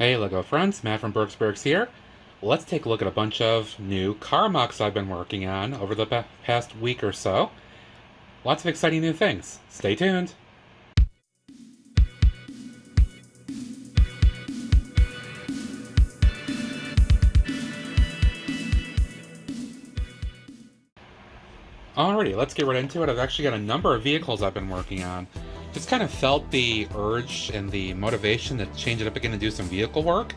Hey Lego friends, Matt from Bergsbergs here. Let's take a look at a bunch of new car MOCs I've been working on over the past week or so. Lots of exciting new things. Stay tuned. Alrighty, let's get right into it. I've actually got a number of vehicles I've been working on. Just kind of felt the urge and the motivation to change it up again and do some vehicle work,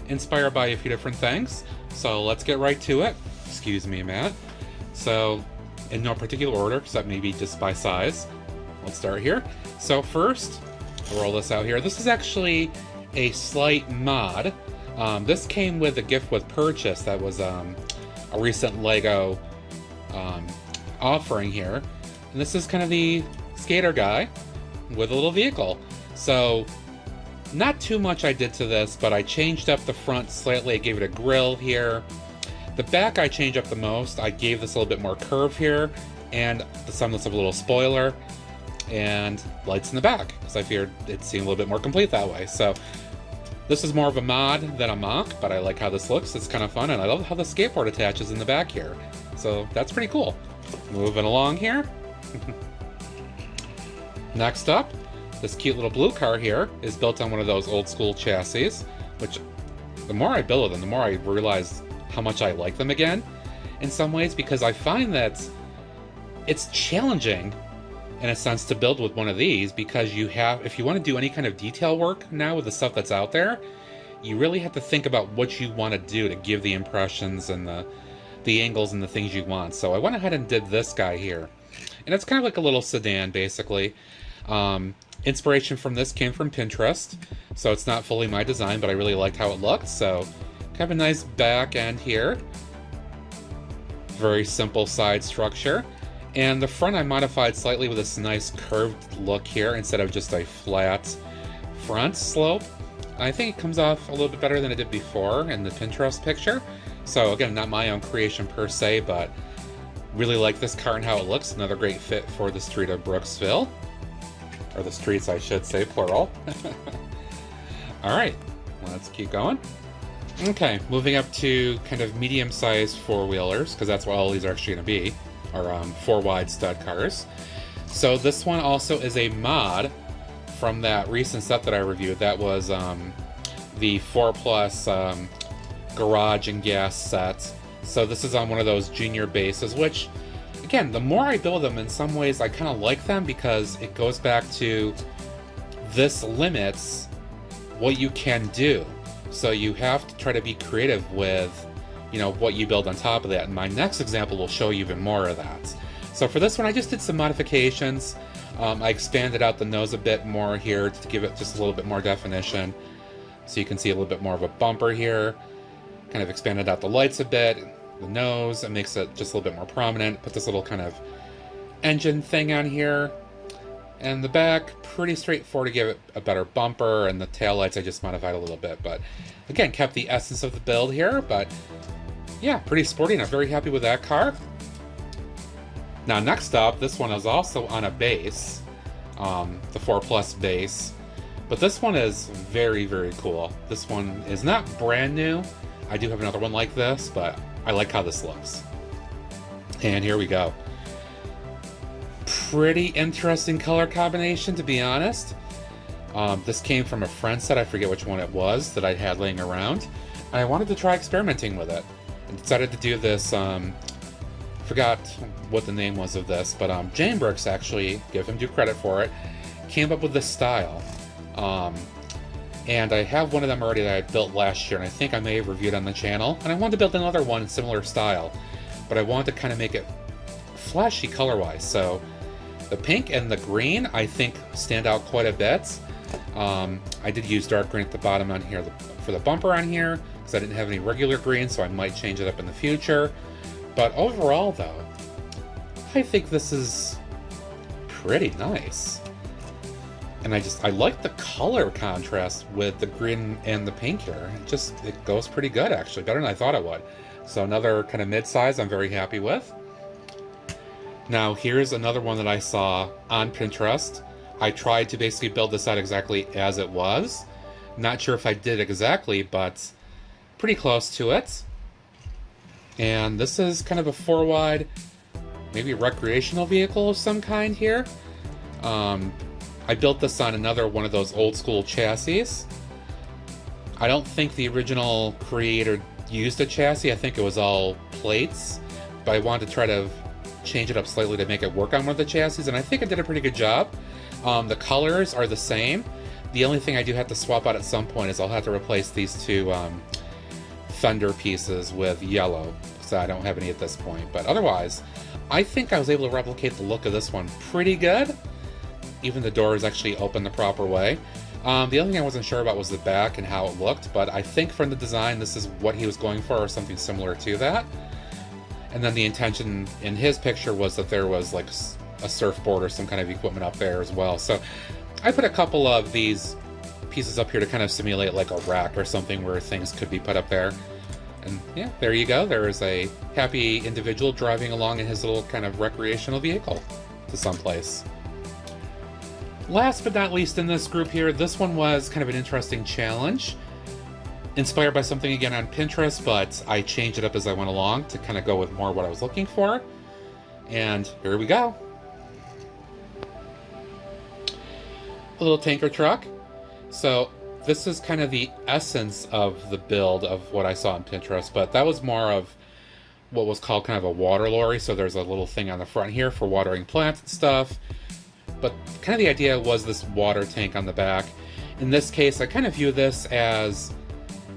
inspired by a few different things. So let's get right to it. Excuse me, Matt. So, in no particular order, except maybe just by size. Let's start here. So first, I'll roll this out here. This is actually a slight mod. This came with a gift with purchase that was a recent Lego offering here. And this is kind of the skater guy with a little vehicle. So not too much I did to this, but I changed up the front slightly. I gave it a grille here. The back I changed up the most. I gave this a little bit more curve here and the semblance of a little spoiler and lights in the back because I figured it seemed a little bit more complete that way. So this is more of a mod than a mock, but I like how this looks. It's kind of fun, and I love how the skateboard attaches in the back here. So that's pretty cool. Moving along here. Next up, this cute little blue car here is built on one of those old school chassis, which the more I build them, the more I realize how much I like them again in some ways, because I find that it's challenging in a sense to build with one of these, because if you want to do any kind of detail work now with the stuff that's out there, you really have to think about what you want to do to give the impressions and the angles and the things you want. So I went ahead and did this guy here. And it's kind of like a little sedan, basically. Inspiration from this came from Pinterest, so it's not fully my design, but I really liked how it looked. So kind of a nice back end here. Very simple side structure. And the front I modified slightly with this nice curved look here instead of just a flat front slope. I think it comes off a little bit better than it did before in the Pinterest picture. So again, not my own creation per se, but really like this car and how it looks. Another great fit for the street of Brooksville. Or the streets, I should say, plural. Alright, let's keep going. Okay, moving up to kind of medium-sized four-wheelers, because that's what all these are actually going to be, or four-wide stud cars. So this one also is a mod from that recent set that I reviewed. That was the 4+ garage and gas set. So this is on one of those junior bases, which, again, the more I build them, in some ways I kind of like them, because it goes back to this limits what you can do. So you have to try to be creative with, what you build on top of that. And my next example will show you even more of that. So for this one, I just did some modifications. I expanded out the nose a bit more here to give it just a little bit more definition. So you can see a little bit more of a bumper here. Kind of expanded out the lights a bit, the nose, it makes it just a little bit more prominent. Put this little kind of engine thing on here. And the back, pretty straightforward to give it a better bumper, and the taillights I just modified a little bit. But again, kept the essence of the build here, but yeah, pretty sporty, and I'm very happy with that car. Now next up, this one is also on a base, the 4+ base. But this one is very, very cool. This one is not brand new. I do have another one like this, but I like how this looks. And here we go. Pretty interesting color combination, to be honest. This came from a friend set, I forget which one it was, that I had laying around. And I wanted to try experimenting with it. And decided to do this, forgot what the name was of this, but Jane Brooks, actually, give him due credit for it, came up with this style. And I have one of them already that I built last year, and I think I may have reviewed on the channel. And I wanted to build another one in similar style, but I wanted to kind of make it flashy color-wise. So the pink and the green, I think, stand out quite a bit. I did use dark green at the bottom on here for the bumper on here, because I didn't have any regular green, so I might change it up in the future. But overall, though, I think this is pretty nice. And I like the color contrast with the green and the pink here. It goes pretty good, actually, better than I thought it would. So another kind of mid-size I'm very happy with. Now here's another one that I saw on Pinterest. I tried to basically build this out exactly as it was, Not sure if I did exactly, but pretty close to it. And this is kind of a 4-wide, maybe recreational vehicle of some kind here. I built this on another one of those old school chassis. I don't think the original creator used a chassis. I think it was all plates, but I wanted to try to change it up slightly to make it work on one of the chassis, and I think I did a pretty good job. The colors are the same. The only thing I do have to swap out at some point is I'll have to replace these two fender pieces with yellow, so I don't have any at this point. But otherwise, I think I was able to replicate the look of this one pretty good. Even the doors actually open the proper way. The only thing I wasn't sure about was the back and how it looked, but I think from the design this is what he was going for, or something similar to that. And then the intention in his picture was that there was like a surfboard or some kind of equipment up there as well. So I put a couple of these pieces up here to kind of simulate like a rack or something where things could be put up there. And yeah, there you go. There is a happy individual driving along in his little kind of recreational vehicle to someplace. Last but not least in this group here, this one was kind of an interesting challenge. Inspired by something again on Pinterest, but I changed it up as I went along to kind of go with more what I was looking for. And here we go. A little tanker truck. So this is kind of the essence of the build of what I saw on Pinterest, but that was more of what was called kind of a water lorry. So there's a little thing on the front here for watering plants and stuff. But kind of the idea was this water tank on the back. In this case, I kind of view this as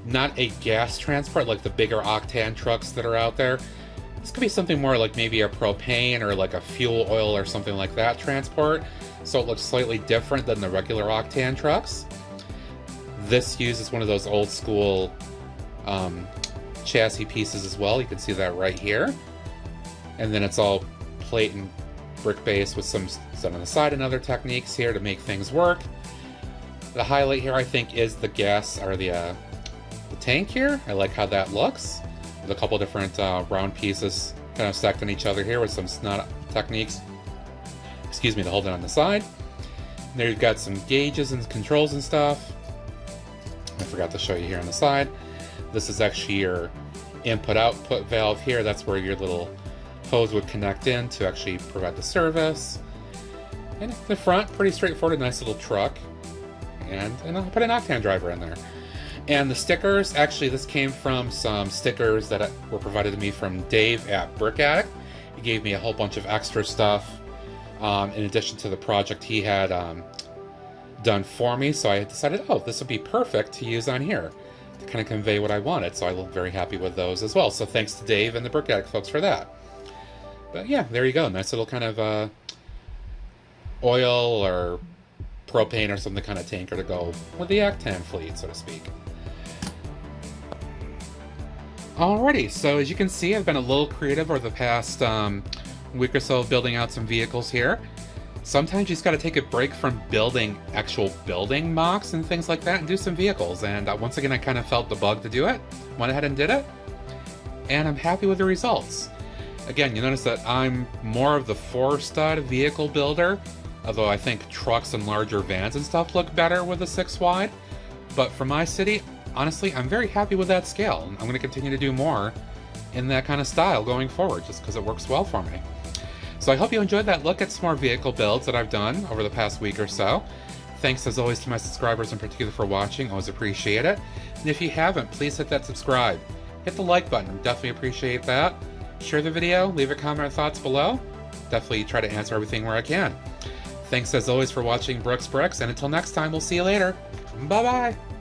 not a gas transport like the bigger octane trucks that are out there. This could be something more like maybe a propane or like a fuel oil or something like that transport. So it looks slightly different than the regular octane trucks. This uses one of those old school chassis pieces as well. You can see that right here. And then it's all plate and brick base with some stuff on the side and other techniques here to make things work. The highlight here, I think, is the gas or the tank here. I like how that looks with a couple different round pieces kind of stacked on each other here with some snot techniques, excuse me, to hold it on the side. And there you've got some gauges and controls and stuff. I forgot to show you here on the side. This is actually your input-output valve here. That's where your little hose would connect in to actually provide the service. And the front, pretty straightforward, nice little truck. And I'll put an octane driver in there. And the stickers, actually this came from some stickers that were provided to me from Dave at Brick Addict. He gave me a whole bunch of extra stuff in addition to the project he had done for me. So I decided, oh, this would be perfect to use on here to kind of convey what I wanted. So I look very happy with those as well. So thanks to Dave and the Brick Addict folks for that. But yeah, there you go. Nice little kind of oil or propane or something kind of tanker to go with the octane fleet, so to speak. Alrighty, so as you can see, I've been a little creative over the past week or so of building out some vehicles here. Sometimes you just got to take a break from building actual building MOCs and things like that and do some vehicles. And once again, I kind of felt the bug to do it. Went ahead and did it. And I'm happy with the results. Again, you notice that I'm more of the 4-stud vehicle builder, although I think trucks and larger vans and stuff look better with a 6-wide. But for my city, honestly, I'm very happy with that scale. I'm going to continue to do more in that kind of style going forward, just because it works well for me. So I hope you enjoyed that look at some more vehicle builds that I've done over the past week or so. Thanks as always to my subscribers in particular for watching, always appreciate it. And if you haven't, please hit that subscribe. Hit the like button, definitely appreciate that. Share the video, leave a comment or thoughts below. Definitely try to answer everything where I can. Thanks as always for watching Brooks Bricks, and until next time, we'll see you later. Bye-bye!